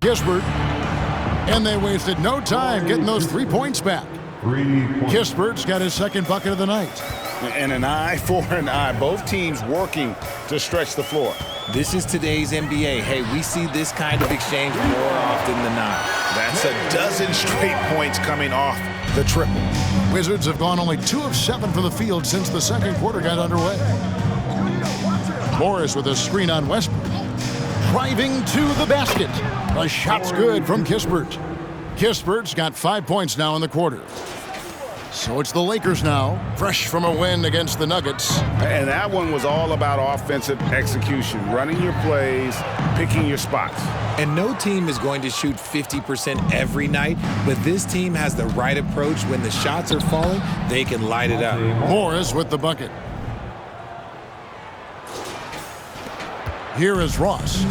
Kispert. And they wasted no time getting those 3 points back. Kispert's got his second bucket of the night. And an eye for an eye. Both teams working to stretch the floor. This is today's NBA. Hey, we see this kind of exchange more often than not. That's a dozen straight points coming off the triple. Wizards have gone only 2 of 7 from the field since the second quarter got underway. Morris with a screen on Westbrook. Driving to the basket. The shot's good from Kispert. Kispert's got 5 points now in the quarter. So it's the Lakers now, fresh from a win against the Nuggets. And that one was all about offensive execution, running your plays, picking your spots. And no team is going to shoot 50% every night, but this team has the right approach. When the shots are falling, they can light it up. Morris with the bucket. Here is Ross.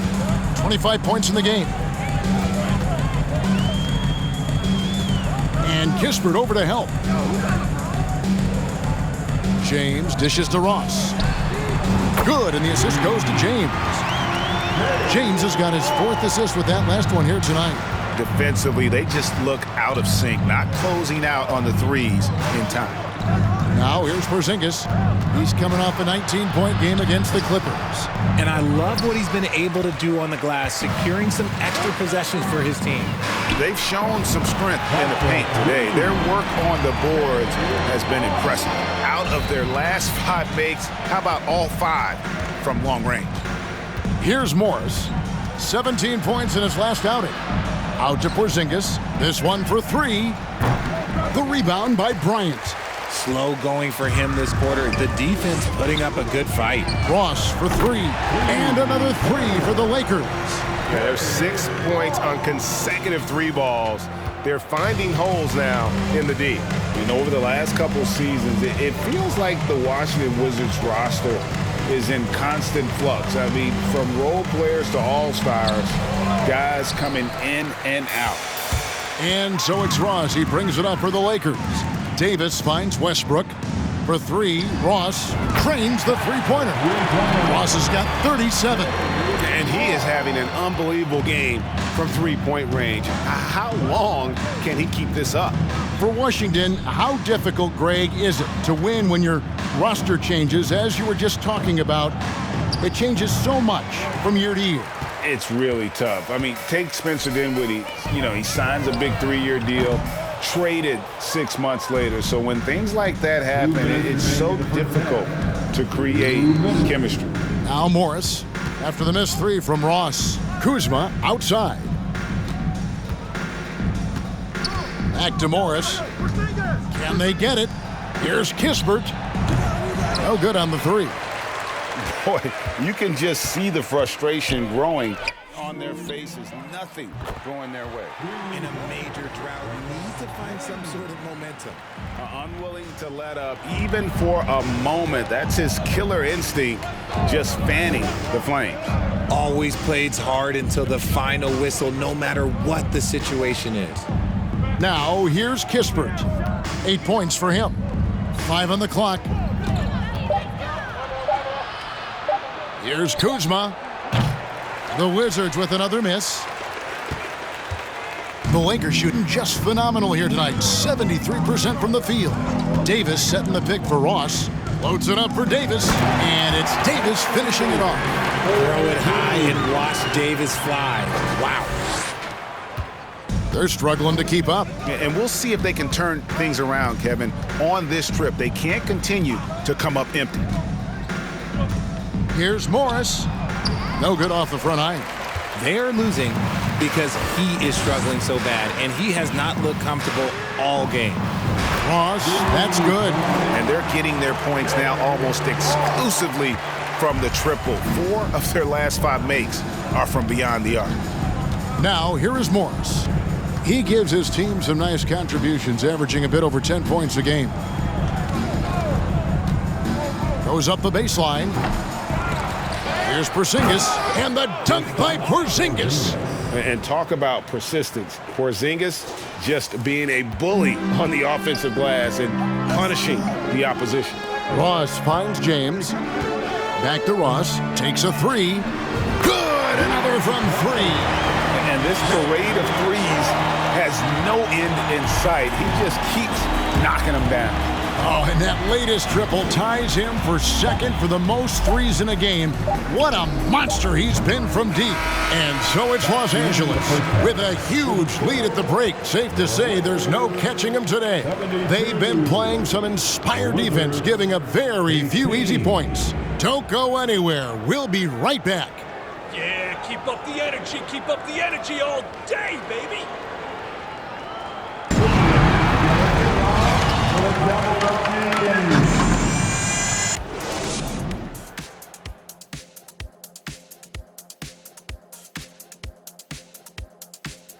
25 points in the game. And Kispert over to help. James dishes to Ross. Good, and the assist goes to James. James has got his 4th assist with that last one here tonight. Defensively, they just look out of sync, not closing out on the threes in time. Now here's Porzingis. He's coming off a 19-point game against the Clippers. And I love what he's been able to do on the glass, securing some extra possessions for his team. They've shown some strength in the paint today. Their work on the boards has been impressive. Out of their last 5 makes, how about all 5 from long range? Here's Morris. 17 points in his last outing. Out to Porzingis. This one for 3. The rebound by Bryant. Slow going for him this quarter. The defense putting up a good fight. Ross for 3. And another 3 for the Lakers. Yeah, there's 6 points on consecutive 3 balls. They're finding holes now in the D. And over the last couple seasons, it feels like the Washington Wizards roster is in constant flux. I mean, from role players to all-stars, guys coming in and out. And so it's Ross. He brings it up for the Lakers. Davis finds Westbrook. For 3, Ross trains the three-pointer. Ross has got 37. And he is having an unbelievable game from three-point range. How long can he keep this up? For Washington, how difficult, Greg, is it to win when your roster changes, as you were just talking about? It changes so much from year to year. It's really tough. I mean, take Spencer Dinwiddie. He signs a big 3-year deal, traded 6 months later. So when things like that happen, it's so difficult to create chemistry. Now Morris, after the missed 3 from Ross. Kuzma outside. Back to Morris. Can they get it? Here's Kispert. No good on the 3. Boy, you can just see the frustration growing on their faces. Nothing going their way. In a major drought, you need to find some sort of momentum. Unwilling to let up, even for a moment. That's his killer instinct, just fanning the flames. Always plays hard until the final whistle, no matter what the situation is. Now, here's Kispert. 8 points for him. 5 on the clock. Here's Kuzma. The Wizards with another miss. The Lakers shooting just phenomenal here tonight. 73% from the field. Davis setting the pick for Ross. Loads it up for Davis. And it's Davis finishing it off. Throw it high and watch Davis fly. Wow. They're struggling to keep up. And we'll see if they can turn things around, Kevin, on this trip. They can't continue to come up empty. Here's Morris. No good off the front eye. They're losing because he is struggling so bad, and he has not looked comfortable all game. Ross, that's good. And they're getting their points now almost exclusively from the triple. 4 of their last 5 makes are from beyond the arc. Now, here is Morris. He gives his team some nice contributions, averaging a bit over 10 points a game. Goes up the baseline. Here's Porzingis, and the dunk by Porzingis. And talk about persistence. Porzingis just being a bully on the offensive glass and punishing the opposition. Ross finds James. Back to Ross. Takes a 3. Good! Another from 3. And this this parade of threes has no end in sight. He just keeps knocking them down. Oh, and that latest triple ties him for second for the most threes in a game. What a monster he's been from deep. And so it's Los Angeles with a huge lead at the break. Safe to say there's no catching them today. They've been playing some inspired defense, giving up very few easy points. Don't go anywhere. We'll be right back. Yeah, keep up the energy. Keep up the energy all day, baby.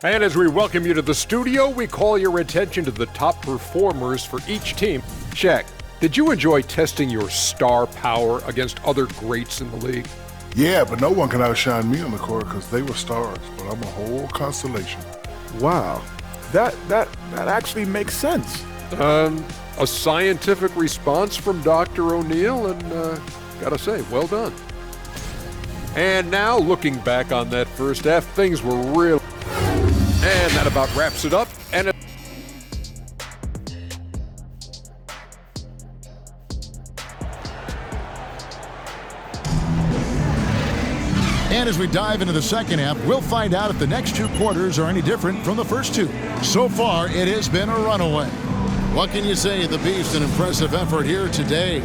And as we welcome you to the studio, we call your attention to the top performers for each team. Shaq, did you enjoy testing your star power against other greats in the league? Yeah, but no one can outshine me on the court because they were stars, but I'm a whole constellation. Wow, that actually makes sense. A scientific response from Dr. O'Neill, and gotta say, well done. And now, looking back on that first half, things were real. And that about wraps it up. And And as we dive into the second half, we'll find out if the next two quarters are any different from the first two. So far, it has been a runaway. What can you say? The Beast, an impressive effort here today.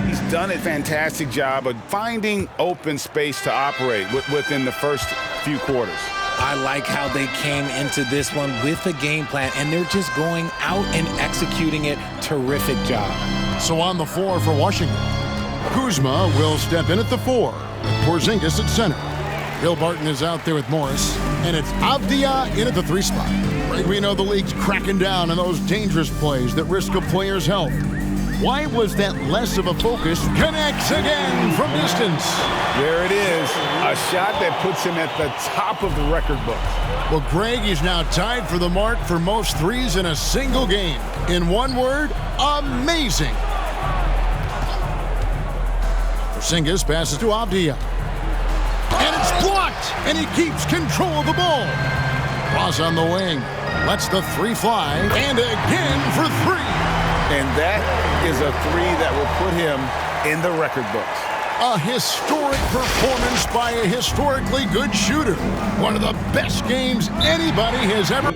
He's done a fantastic job of finding open space to operate within the first few quarters. I like how they came into this one with a game plan, and they're just going out and executing it. Terrific job. So on the floor for Washington, Kuzma will step in at the 4, with Porzingis at center. Bill Barton is out there with Morris, and it's Avdia in at the 3 spot. Right, we know the league's cracking down on those dangerous plays that risk a player's health. Why was that less of a focus? Connects again from distance. There it is, a shot that puts him at the top of the record books. Well, Greg is now tied for the mark for most threes in a single game. In one word, amazing. Porzingis passes to Avdia. And it's blocked, and he keeps control of the ball. Ross on the wing, lets the 3 fly, and again for 3. And that is a 3 that will put him in the record books. A historic performance by a historically good shooter. One of the best games anybody has ever...